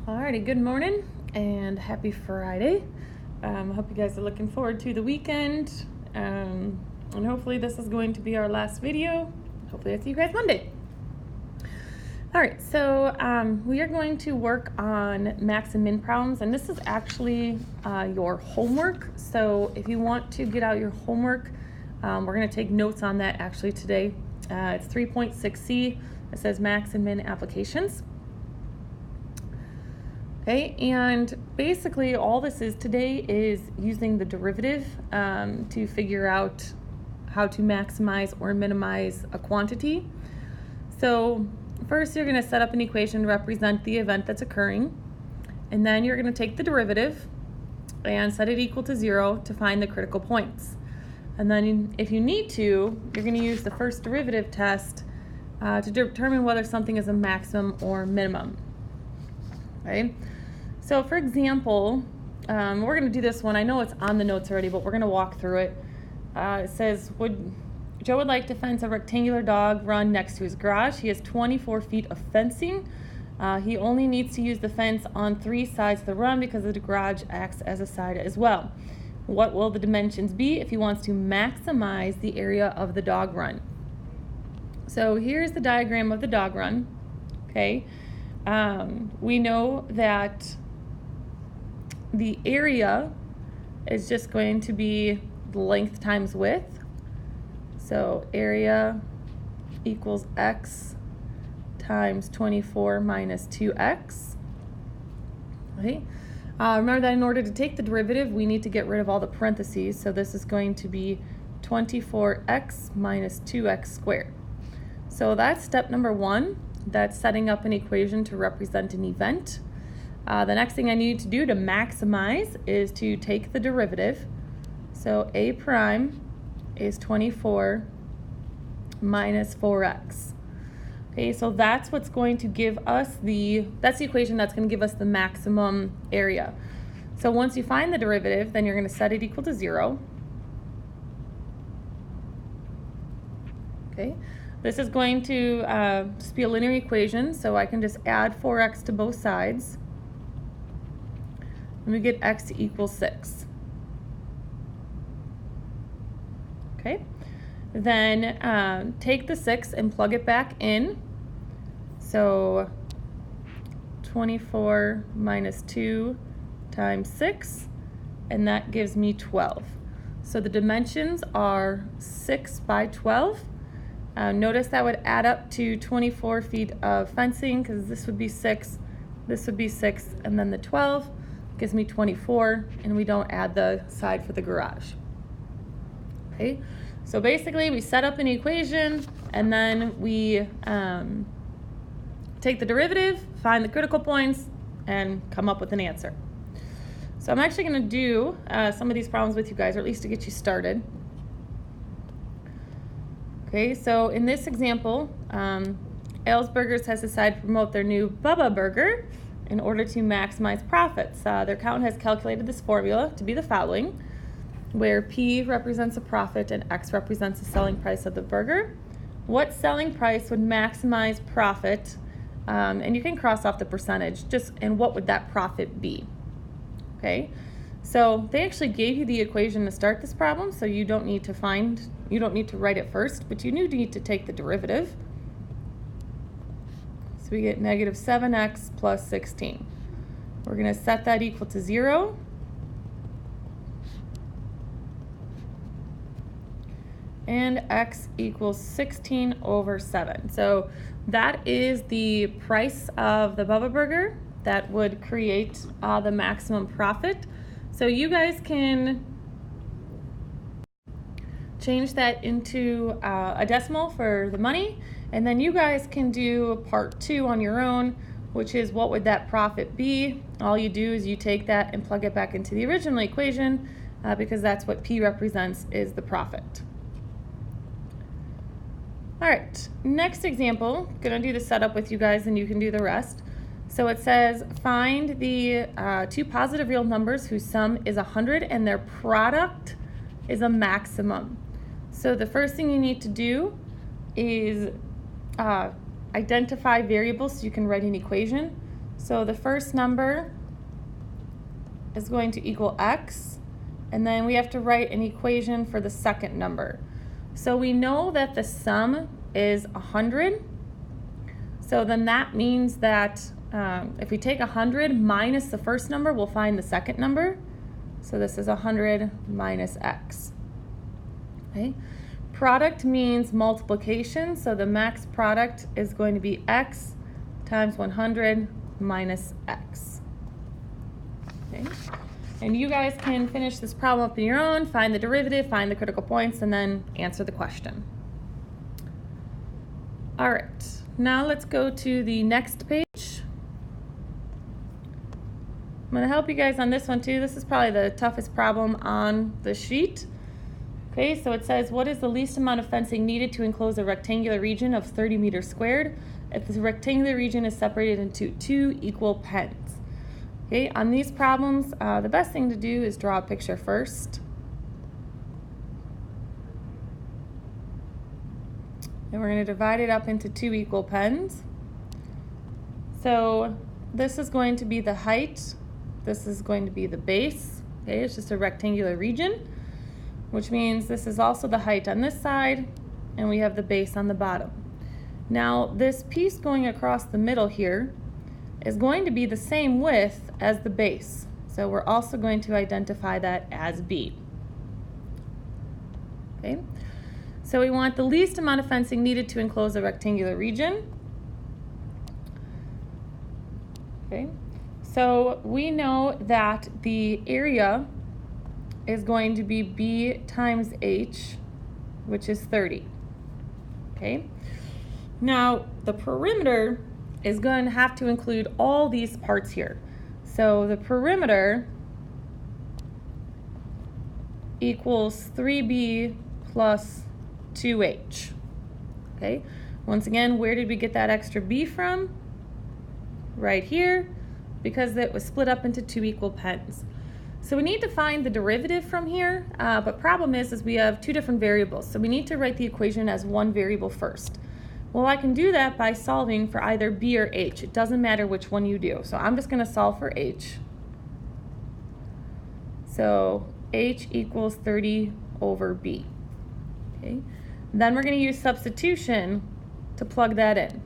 Alrighty, good morning and happy Friday. I hope you guys are looking forward to the weekend, and hopefully this is going to be our last video. Hopefully I see you guys Monday. Alright, so we are going to work on max and min problems, and this is actually your homework. So if you want to get out your homework, we're going to take notes on that actually today. It's 3.6C. It says max and min applications. Okay, and basically all this is today is using the derivative to figure out how to maximize or minimize a quantity. So first you're going to set up an equation to represent the event that's occurring, and then you're going to take the derivative and set it equal to 0 to find the critical points. And then if you need to, you're going to use the first derivative test to determine whether something is a maximum or minimum. Okay? So for example, we're going to do this one. I know it's on the notes already, but we're going to walk through it. It says, Joe would like to fence a rectangular dog run next to his garage. He has 24 feet of fencing. He only needs to use the fence on 3 sides of the run because the garage acts as a side as well. What will the dimensions be if he wants to maximize the area of the dog run? So here's the diagram of the dog run. Okay, we know that the area is just going to be length times width. So area equals x times 24 minus 2x. Okay. Remember that in order to take the derivative, we need to get rid of all the parentheses. So this is going to be 24x minus 2x squared. So that's step number 1. That's setting up an equation to represent an event. The next thing I need to do to maximize is to take the derivative. So a prime is 24 minus 4x. Okay, so that's what's going to give us that's the equation that's going to give us the maximum area. So once you find the derivative, then you're going to set it equal to 0. Okay, this is going to just be a linear equation, so I can just add 4x to both sides. And we get x equals 6. Okay, then take the 6 and plug it back in. So 24 minus 2 times 6, and that gives me 12. So the dimensions are 6 by 12. Notice that would add up to 24 feet of fencing, because this would be 6, this would be 6, and then the 12 gives me 24, and we don't add the side for the garage. Okay, so basically we set up an equation, and then we take the derivative, find the critical points, and come up with an answer. So I'm actually going to do some of these problems with you guys, or at least to get you started. Okay, so in this example, Ales Burgers has decided to promote their new Bubba Burger in order to maximize profits. Their accountant has calculated this formula to be the following, where P represents a profit and X represents the selling price of the burger. What selling price would maximize profit? And you can cross off the percentage, and what would that profit be? Okay, so they actually gave you the equation to start this problem, so you don't need to write it first, but you do need to take the derivative. So we get negative 7x plus 16. We're going to set that equal to 0. And x equals 16 over 7. So that is the price of the Bubba Burger that would create the maximum profit. So you guys can change that into a decimal for the money, and then you guys can do part 2 on your own, which is what would that profit be. All you do is you take that and plug it back into the original equation because that's what P represents, is the profit. All right, next example, gonna do the setup with you guys and you can do the rest. So it says find the 2 positive real numbers whose sum is 100 and their product is a maximum. So the first thing you need to do is identify variables so you can write an equation. So the first number is going to equal x, and then we have to write an equation for the second number. So we know that the sum is 100. So then that means that if we take 100 minus the first number, we'll find the second number. So this is 100 minus x. Okay. Product means multiplication, so the max product is going to be x times 100 minus x. Okay. And you guys can finish this problem up on your own, find the derivative, find the critical points, and then answer the question. All right, now let's go to the next page. I'm going to help you guys on this one too. This is probably the toughest problem on the sheet. Okay, so it says, what is the least amount of fencing needed to enclose a rectangular region of 30 meters squared if the rectangular region is separated into 2 equal pens? Okay, on these problems, the best thing to do is draw a picture first. And we're going to divide it up into 2 equal pens. So this is going to be the height. This is going to be the base. Okay, it's just a rectangular region, which means this is also the height on this side, and we have the base on the bottom. Now, this piece going across the middle here is going to be the same width as the base. So we're also going to identify that as B. Okay, so we want the least amount of fencing needed to enclose a rectangular region. Okay, so we know that the area is going to be B times H, which is 30. Okay, now the perimeter is going to have to include all these parts here. So the perimeter equals 3B plus 2H. Okay, once again, where did we get that extra B from? Right here, because it was split up into 2 equal pens. So we need to find the derivative from here, but problem is we have 2 different variables, so we need to write the equation as one variable first. Well, I can do that by solving for either B or H. It doesn't matter which one you do. So I'm just going to solve for H. So H equals 30 over B. Okay. Then we're going to use substitution to plug that in.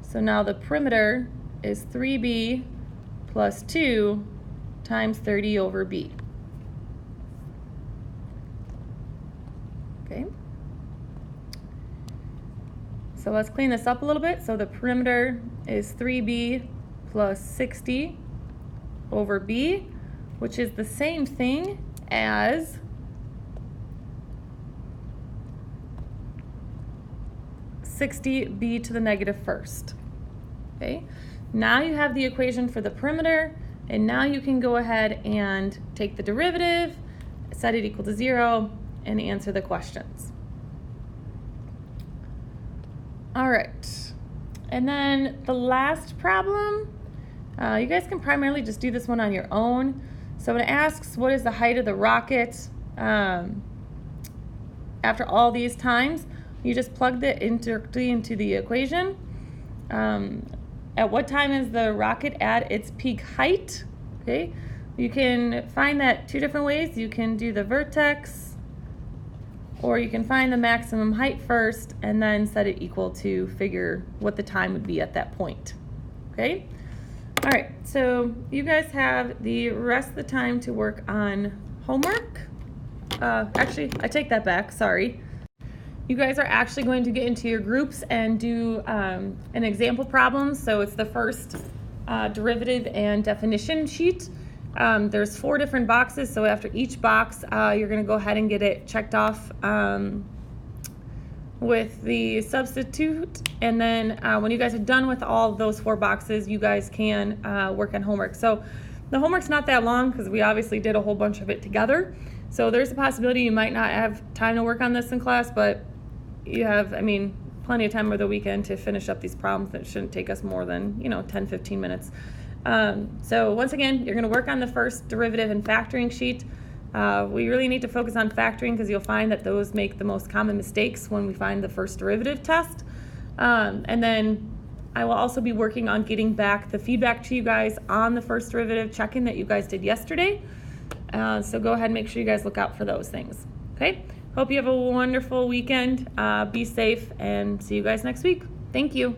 So now the perimeter is 3B plus 2 times 30 over B. Okay. So let's clean this up a little bit. So the perimeter is 3B plus 60 over B, which is the same thing as (60b to the negative first). Okay, now you have the equation for the perimeter, and now you can go ahead and take the derivative, set it equal to 0, and answer the questions. All right, and then the last problem, you guys can primarily just do this one on your own. So when it asks what is the height of the rocket after all these times, you just plug it directly into the equation. At what time is the rocket at its peak height? Okay, you can find that 2 different ways. You can do the vertex, or you can find the maximum height first and then set it equal to figure what the time would be at that point. Okay? All right, so you guys have the rest of the time to work on homework. Actually, I take that back, sorry. You guys are actually going to get into your groups and do an example problem. So it's the first derivative and definition sheet. There's 4 different boxes, so after each box, you're going to go ahead and get it checked off with the substitute, and then when you guys are done with all of those 4 boxes, you guys can work on homework. So the homework's not that long because we obviously did a whole bunch of it together. So there's a possibility you might not have time to work on this in class, but you have, I mean, plenty of time over the weekend to finish up these problems. That shouldn't take us more than, 10-15 minutes. So once again, you're going to work on the first derivative and factoring sheet. We really need to focus on factoring because you'll find that those make the most common mistakes when we find the first derivative test. And then I will also be working on getting back the feedback to you guys on the first derivative check-in that you guys did yesterday. So go ahead and make sure you guys look out for those things. Okay? Hope you have a wonderful weekend. Be safe, and see you guys next week. Thank you.